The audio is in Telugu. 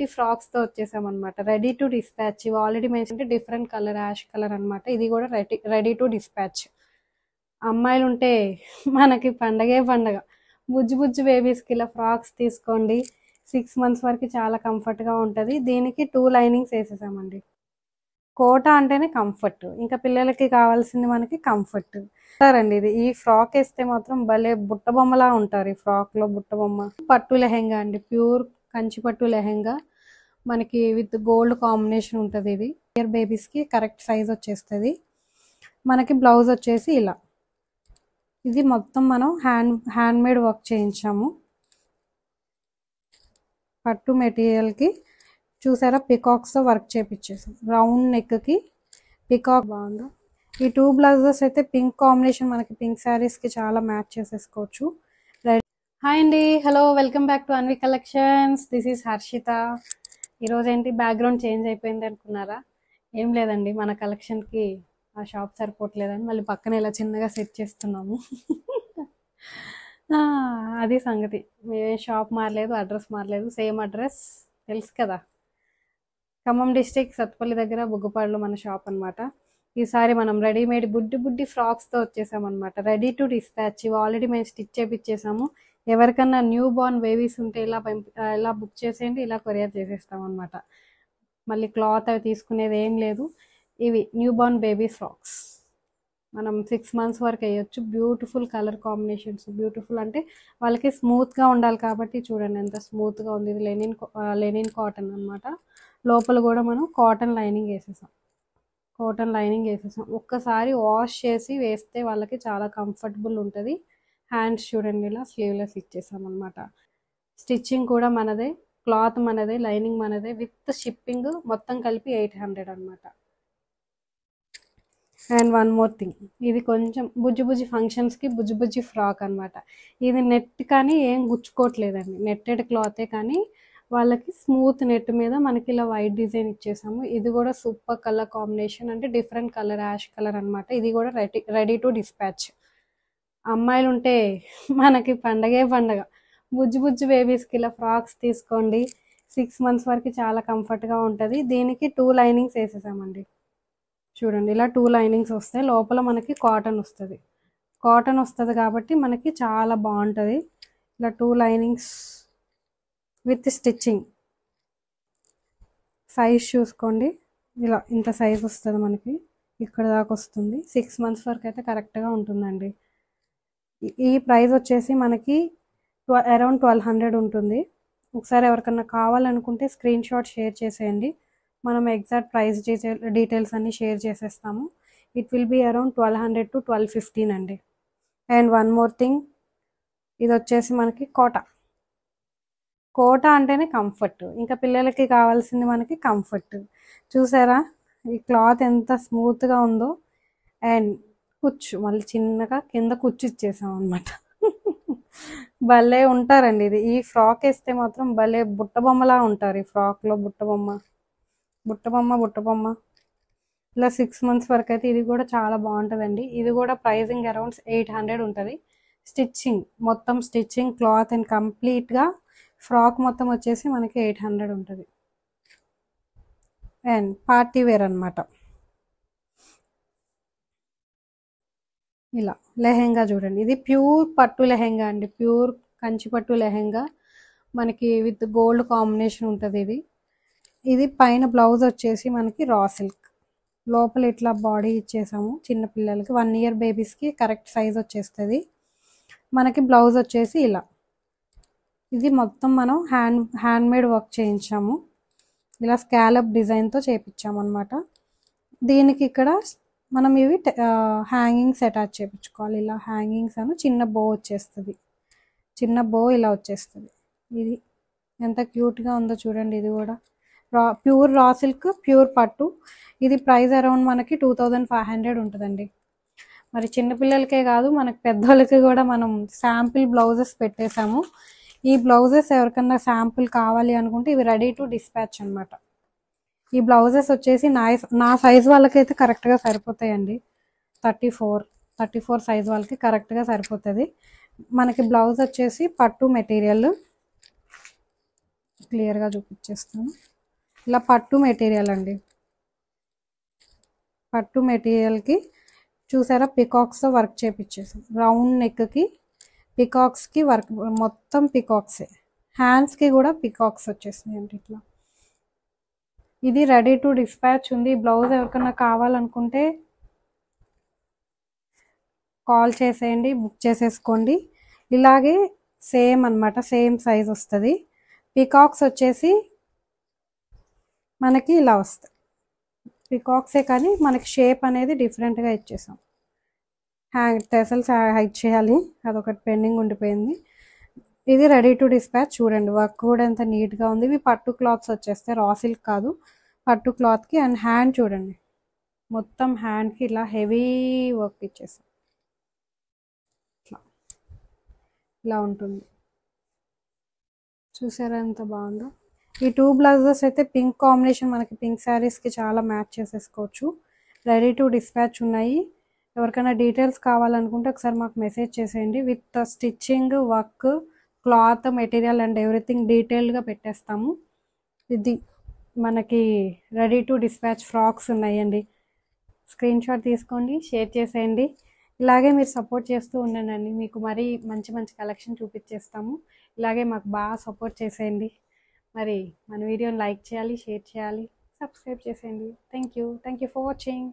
బుడ్డి ఫ్రాక్స్ తో వచ్చేసాం అనమాట. Ready to dispatch. ఇవి already mention different colour, ash colour అనమాట. ఇది కూడా రెడీ టు డిస్పాచ్. అమ్మాయిలు ఉంటే మనకి పండగే పండగ. బుజ్జి బుజ్జి బేబీస్కి ఇలా ఫ్రాక్స్ తీసుకోండి. 6 months వరకు చాలా కంఫర్ట్గా ఉంటుంది. దీనికి 2 లైనింగ్స్ వేసేసామండి. కోట అంటేనే కంఫర్ట్, ఇంకా పిల్లలకి కావాల్సింది మనకి కంఫర్ట్ అండి. ఇది ఈ ఫ్రాక్ వేస్తే మాత్రం భలే బుట్ట బొమ్మలా ఉంటారు. ఈ ఫ్రాక్ లో బుట్ట బొమ్మ. పట్టు లెహెంగా అండి, ప్యూర్ కంచి పట్టు లెహెంగా, మనకి విత్ గోల్డ్ కాంబినేషన్ ఉంటుంది. ఇది ఇయర్ బేబీస్ కి కరెక్ట్ సైజ్ వచ్చేస్తుంది. మనకి బ్లౌజ్ వచ్చేసి ఇలా, ఇది మొత్తం మనం హ్యాండ్ మేడ్ వర్క్ చేయించాము. పట్టు మెటీరియల్ కి చూసారా, పికాక్స్ తో వర్క్ చేపించేసాం. రౌండ్ నెక్ కి పికాక్ బాగుంది. ఈ 2 బ్లౌజెస్ అయితే పింక్ కాంబినేషన్, మనకి పింక్ శారీస్ కి చాలా మ్యాచ్ చేసేసుకోవచ్చు. హాయ్ అండి, hello, welcome back to Anvi collections. This is Harshitha. ఈరోజు ఏంటి బ్యాక్గ్రౌండ్ చేంజ్ అయిపోయింది అనుకున్నారా? ఏం లేదండి, మన కలెక్షన్ కి ఆ షాప్ సరిపోవట్లేదని మళ్ళీ పక్కన ఇలా చిన్నగా సెట్ చేస్తున్నాము. అది సంగతి. మేమే షాప్ మారలేదు, అడ్రస్ మారలేదు, సేమ్ అడ్రస్, తెలుసు కదా. ఖమ్మం డిస్ట్రిక్ట్ సత్పల్లి దగ్గర బుగ్గపాడులో మన షాప్ అనమాట. ఈసారి మనం రెడీమేడ్ బుడ్డి బుడ్డి ఫ్రాక్స్తో వచ్చేసామన్నమాట. Ready to dispatch. ఇవి ఆల్రెడీ మేము స్టిచ్ చేపించేసాము. ఎవరికన్నా న్యూ బోర్న్ బేబీస్ ఉంటే ఇలా బుక్ చేసేయండి, ఇలా కొరియర్ చేసేస్తాం అనమాట. మళ్ళీ క్లాత్ అవి తీసుకునేది ఏం లేదు. ఇవి న్యూ బోర్న్ బేబీ ఫ్రాక్స్ మనం 6 months వరకు వేయొచ్చు. Beautiful colour combinations. బ్యూటిఫుల్ అంటే వాళ్ళకి స్మూత్గా ఉండాలి కాబట్టి చూడండి ఎంత స్మూత్గా ఉంది. ఇది లెనిన్ కాటన్ అనమాట. లోపల కూడా మనం కాటన్ లైనింగ్ వేసేసాం. ఒక్కసారి వాష్ చేసి వేస్తే వాళ్ళకి చాలా కంఫర్టబుల్ ఉంటుంది. హ్యాండ్స్ చూడండి, ఇలా స్లీవ్లెస్ ఇచ్చేసాం అనమాట. స్టిచ్చింగ్ కూడా మనదే, క్లాత్ మనదే, లైనింగ్ మనదే, విత్ షిప్పింగ్ మొత్తం కలిపి 800 అనమాట. అండ్ వన్ మోర్ థింగ్, ఇది కొంచెం బుజ్జి ఫంక్షన్స్కి బుజ్జి ఫ్రాక్ అనమాట. ఇది నెట్ కానీ ఏం గుచ్చుకోవట్లేదండి, నెట్టెడ్ క్లాతే, కానీ వాళ్ళకి స్మూత్ నెట్ మీద మనకి ఇలా వైట్ డిజైన్ ఇచ్చేసాము. ఇది కూడా సూపర్ కలర్ కాంబినేషన్, అంటే డిఫరెంట్ కలర్, యాష్ కలర్ అనమాట. ఇది కూడా రెడీ టు డిస్పాచ్. అమ్మాయిలు ఉంటే మనకి పండగే పండగ. బుజ్జి బేబీస్కి ఇలా ఫ్రాక్స్ తీసుకోండి. 6 months వరకు చాలా కంఫర్ట్గా ఉంటుంది. దీనికి 2 లైనింగ్స్ వేసేసామండి. చూడండి, ఇలా 2 లైనింగ్స్ వస్తాయి. లోపల మనకి కాటన్ వస్తుంది కాబట్టి మనకి చాలా బాగుంటుంది. ఇలా 2 లైనింగ్స్ విత్ స్టిచ్చింగ్. సైజ్ చూసుకోండి, ఇలా ఇంత సైజ్ వస్తుంది మనకి, ఇక్కడ దాకా వస్తుంది. 6 months వరకు అయితే కరెక్ట్గా ఉంటుందండి. ఈ ప్రైస్ వచ్చేసి మనకి అరౌండ్ 1200 ఉంటుంది. ఒకసారి ఎవరికన్నా కావాలనుకుంటే స్క్రీన్ షాట్ షేర్ చేసేయండి. మనం ఎగ్జాక్ట్ ప్రైస్ డీటెయిల్స్ అన్నీ షేర్ చేసేస్తాము. It will be around 1200 to 1215 అండి. అండ్ వన్ మోర్ థింగ్, ఇది వచ్చేసి మనకి కోట అంటేనే కంఫర్ట్, ఇంకా పిల్లలకి కావాల్సింది మనకి కంఫర్ట్. చూసారా ఈ క్లాత్ ఎంత స్మూత్గా ఉందో. అండ్ మళ్ళీ చిన్నగా కింద కుచ్చు ఇచ్చేసాం అనమాట. భలే ఉంటారండి. ఈ ఫ్రాక్ వేస్తే మాత్రం భలే బుట్ట బొమ్మలా ఉంటారు. ఈ ఫ్రాక్లో బుట్ట బొమ్మ ఇలా 6 months వరకు అయితే ఇది కూడా చాలా బాగుంటుందండి. ఇది కూడా ప్రైజింగ్ అరౌండ్ 800 ఉంటుంది. మొత్తం స్టిచ్చింగ్ క్లాత్ అండ్ కంప్లీట్గా ఫ్రాక్ మొత్తం వచ్చేసి మనకి 800 ఉంటుంది. అండ్ పార్టీ వేర్ అనమాట. ఇలా లెహెంగా చూడండి, ఇది ప్యూర్ పట్టు లెహెంగా అండి, ప్యూర్ కంచి పట్టు లెహెంగా, మనకి విత్ గోల్డ్ కాంబినేషన్ ఉంటుంది. ఇది పైన బ్లౌజ్ వచ్చేసి మనకి రా సిల్క్, లోపల ఇట్లా బాడీ ఇచ్చేసాము. చిన్న పిల్లలకి 1 year బేబీస్కి కరెక్ట్ సైజ్ వచ్చేస్తుంది. మనకి బ్లౌజ్ వచ్చేసి ఇలా, ఇది మొత్తం మనం హ్యాండ్ మేడ్ వర్క్ చేయించాము. ఇలా స్కాలప్ డిజైన్తో చేయించాము అనమాట. దీనికి ఇక్కడ మనం ఇవి హ్యాంగింగ్స్ అటాచ్ చేయించుకోవాలి. ఇలా హ్యాంగింగ్స్ చిన్న బో వచ్చేస్తుంది. ఇలా వచ్చేస్తుంది. ఇది ఎంత క్యూట్గా ఉందో చూడండి. ఇది కూడా ప్యూర్ రా సిల్క్, ప్యూర్ పట్టు. ఇది ప్రైస్ అరౌండ్ మనకి 2500 ఉంటుందండి. మరి చిన్నపిల్లలకే కాదు, మనకి పెద్దోళ్ళకి కూడా మనం శాంపిల్ బ్లౌజెస్ పెట్టేసాము. ఈ బ్లౌజెస్ ఎవరికన్నా శాంపుల్ కావాలి అనుకుంటే ఇవి రెడీ టు డిస్పాచ్ అనమాట. ఈ బ్లౌజెస్ వచ్చేసి నా సైజ్ వాళ్ళకైతే కరెక్ట్గా సరిపోతాయండి. 34 సైజ్ వాళ్ళకి కరెక్ట్గా సరిపోతుంది. మనకి బ్లౌజ్ వచ్చేసి పట్టు మెటీరియల్, క్లియర్గా చూపించేస్తాను. ఇలా పట్టు మెటీరియల్ అండి. పట్టు మెటీరియల్కి చూసారా పికాక్స్తో వర్క్ చేపించేసాం. రౌండ్ నెక్కి పికాక్స్కి వర్క్ మొత్తం పికాక్సే. హ్యాండ్స్కి కూడా పికాక్స్ వచ్చేసినాయి అండి ఇట్లా. ఇది రెడీ టు డిస్పాచ్ ఉంది. బ్లౌజ్ ఎవరికైనా కావాలనుకుంటే కాల్ చేసేయండి, బుక్ చేసేసుకోండి. ఇలాగే సేమ్ అనమాట, సేమ్ సైజ్ వస్తుంది. పికాక్స్ వచ్చేసి మనకి ఇలా వస్తాయి. పికాక్సే కానీ మనకి షేప్ అనేది డిఫరెంట్గా ఇచ్చేసాం. టెసల్స్ హైడ్ చేయాలి, అదొకటి పెండింగ్ ఉండిపోయింది. ఇది రెడీ టు డిస్పాచ్. చూడండి వర్క్ కూడా ఎంత నీట్గా ఉంది. ఇవి పట్టు క్లాత్స్ వచ్చేస్తాయి, రా సిల్క్ కాదు, పట్టు క్లాత్కి. అండ్ హ్యాండ్ చూడండి, మొత్తం హ్యాండ్కి ఇలా హెవీ వర్క్ ఇచ్చేసాం. ఇలా ఉంటుంది. చూసారా ఎంత బాగుందో. ఈ 2 బ్లౌజెస్ అయితే పింక్ కాంబినేషన్, మనకి పింక్ శారీస్కి చాలా మ్యాచ్ చేసేసుకోవచ్చు. రెడీ టు డిస్పాచ్ ఉన్నాయి. ఎవరికైనా డీటెయిల్స్ కావాలనుకుంటే ఒకసారి మాకు మెసేజ్ చేసేయండి. With stitching, work, cloth, material and everything డీటెయిల్డ్గా పెట్టేస్తాము. ఇది మనకి రెడీ టు డిస్పాచ్ ఫ్రాక్స్ ఉన్నాయండి. స్క్రీన్ షాట్ తీసుకోండి, షేర్ చేసేయండి. ఇలాగే మీరు సపోర్ట్ చేస్తూ ఉండండి, మీకు మరీ మంచి మంచి కలెక్షన్ చూపించేస్తాము. ఇలాగే మాకు బాగా సపోర్ట్ చేసేయండి. మరి మన వీడియోని లైక్ చేయాలి, షేర్ చేయాలి, సబ్స్క్రైబ్ చేసేయండి. Thank you for watching.